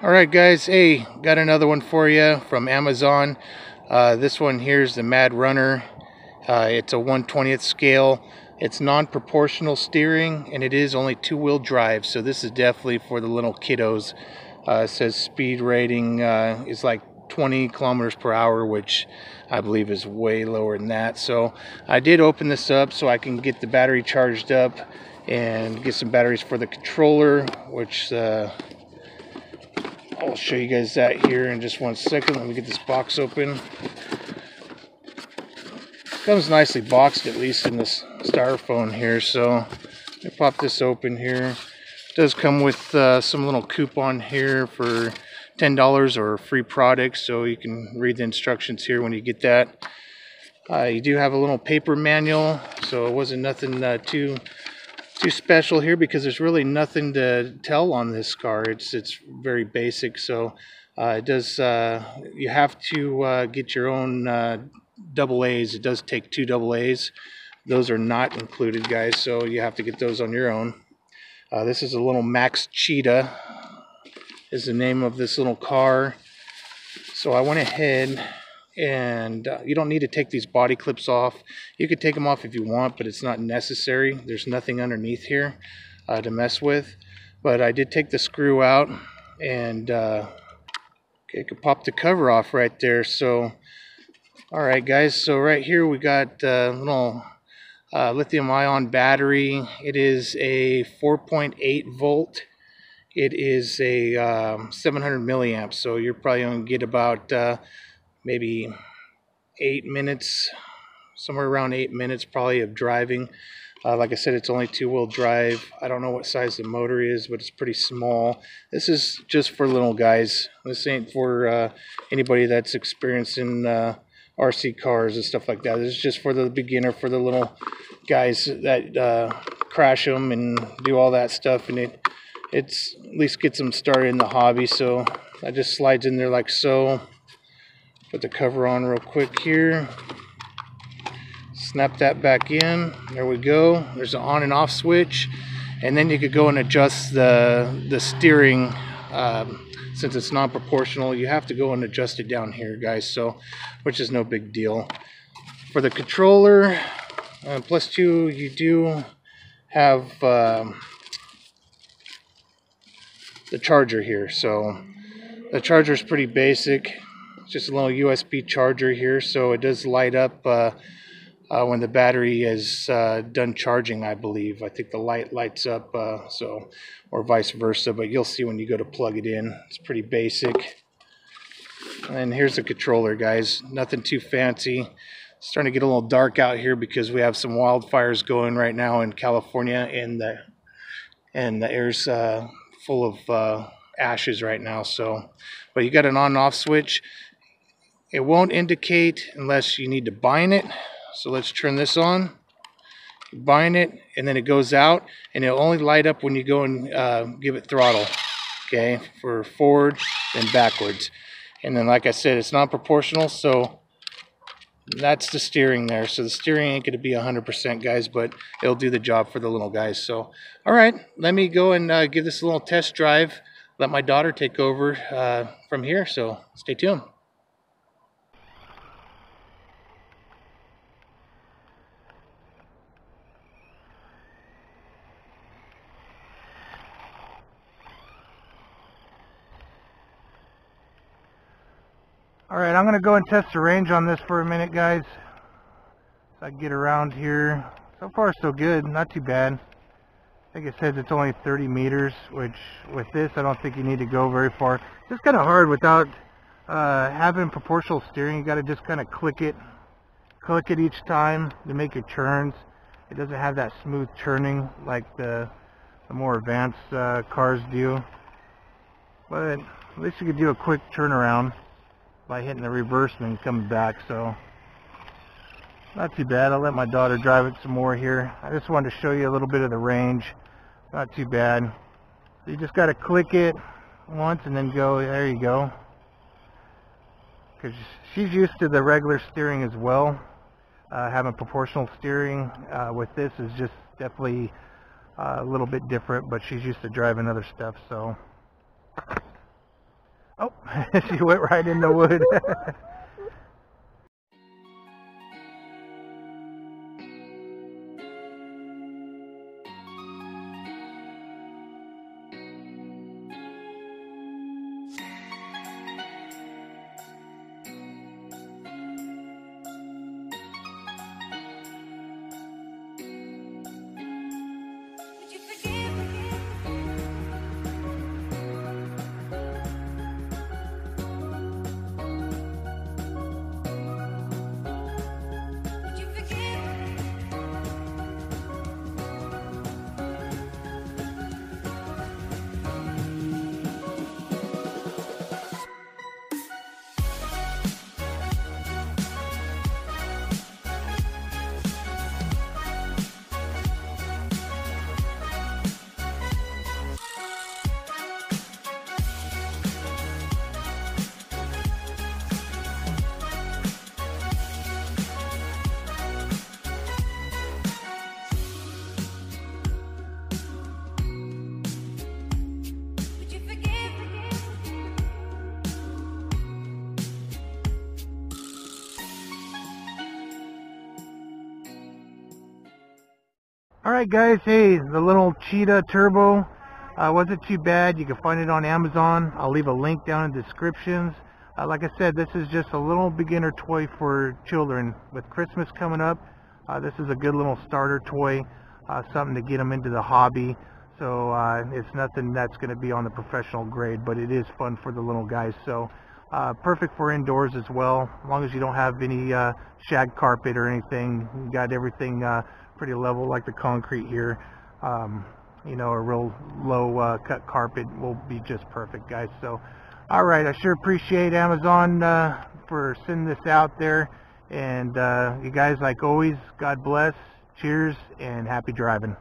Alright guys, hey, got another one for you from Amazon. This one here is the Mad Runner. It's a 1/20th scale. It's non-proportional steering and it is only two-wheel drive, so this is definitely for the little kiddos. It says speed rating is like 20 kilometers per hour, which I believe is way lower than that. So I did open this up so I can get the battery charged up and get some batteries for the controller, which I'll show you guys that here in just 1 second. Let me get this box open. Comes nicely boxed, at least in this styrofoam here. So I pop this open here. It does come with some little coupon here for $10 or free product, so you can read the instructions here when you get that. You do have a little paper manual, so it wasn't nothing too special here, because there's really nothing to tell on this car. It's very basic. So it does you have to get your own double A's. It does take 2 double A's. Those are not included, guys, so you have to get those on your own. This is a little Max Cheetah is the name of this little car. So I went ahead and you don't need to take these body clips off. You could take them off if you want, but it's not necessary. There's nothing underneath here to mess with. But I did take the screw out, and okay, I could pop the cover off right there. So alright guys, so right here we got a little lithium ion battery. It is a 4.8 volt. It is a 700 milliamps, so you're probably going to get about maybe 8 minutes, somewhere around 8 minutes probably of driving. Like I said, it's only two-wheel drive. I don't know what size the motor is, but it's pretty small. This is just for little guys. This ain't for anybody that's experiencing RC cars and stuff like that. This is just for the beginner, for the little guys that crash them and do all that stuff, and it's at least gets them started in the hobby. So that just slides in there like so. Put the cover on real quick here. Snap that back in. There we go. There's an on and off switch, and then you could go and adjust the steering. Since it's non-proportional, you have to go and adjust it down here, guys. So, which is no big deal. For the controller, plus 2, you do have the charger here. So the charger is pretty basic. It's just a little USB charger here, so it does light up when the battery is done charging, I believe. I think the light lights up, so, or vice versa, but you'll see when you go to plug it in. It's pretty basic. And here's the controller, guys. Nothing too fancy. It's starting to get a little dark out here because we have some wildfires going right now in California, and the air's full of ashes right now. So, but you got an on and off switch. It won't indicate unless you need to bind it. So let's turn this on. Bind it, and then it goes out, and it'll only light up when you go and give it throttle. Okay, for forward and backwards. And then, like I said, it's not proportional, so that's the steering there. So the steering ain't going to be 100%, guys, but it'll do the job for the little guys. So, all right, let me go and give this a little test drive. Let my daughter take over from here, so stay tuned. Alright, I'm going to go and test the range on this for a minute, guys. So I can get around here. So far, so good. Not too bad. I think it says it's only 30 meters, which with this, I don't think you need to go very far. It's just kind of hard without having proportional steering. You got to just kind of click it each time to make your turns. It doesn't have that smooth turning like the more advanced cars do. But at least you could do a quick turnaround by hitting the reverse and then coming back. So not too bad. I'll let my daughter drive it some more here. I just wanted to show you a little bit of the range. Not too bad. So you just got to click it once and then go. There you go. Because she's used to the regular steering as well. Having proportional steering with this is just definitely a little bit different, but she's used to driving other stuff. So Oh, she went right in the wood. Alright guys, hey, the little Cheetah Turbo wasn't too bad. You can find it on Amazon. I'll leave a link down in the descriptions. Like I said, this is just a little beginner toy for children. With Christmas coming up, this is a good little starter toy, something to get them into the hobby. So it's nothing that's going to be on the professional grade, but it is fun for the little guys. So perfect for indoors as well, as long as you don't have any shag carpet or anything. You got everything pretty level like the concrete here. You know, a real low cut carpet will be just perfect, guys. So alright, I sure appreciate Amazon for sending this out there, and you guys, like always, God bless, cheers, and happy driving.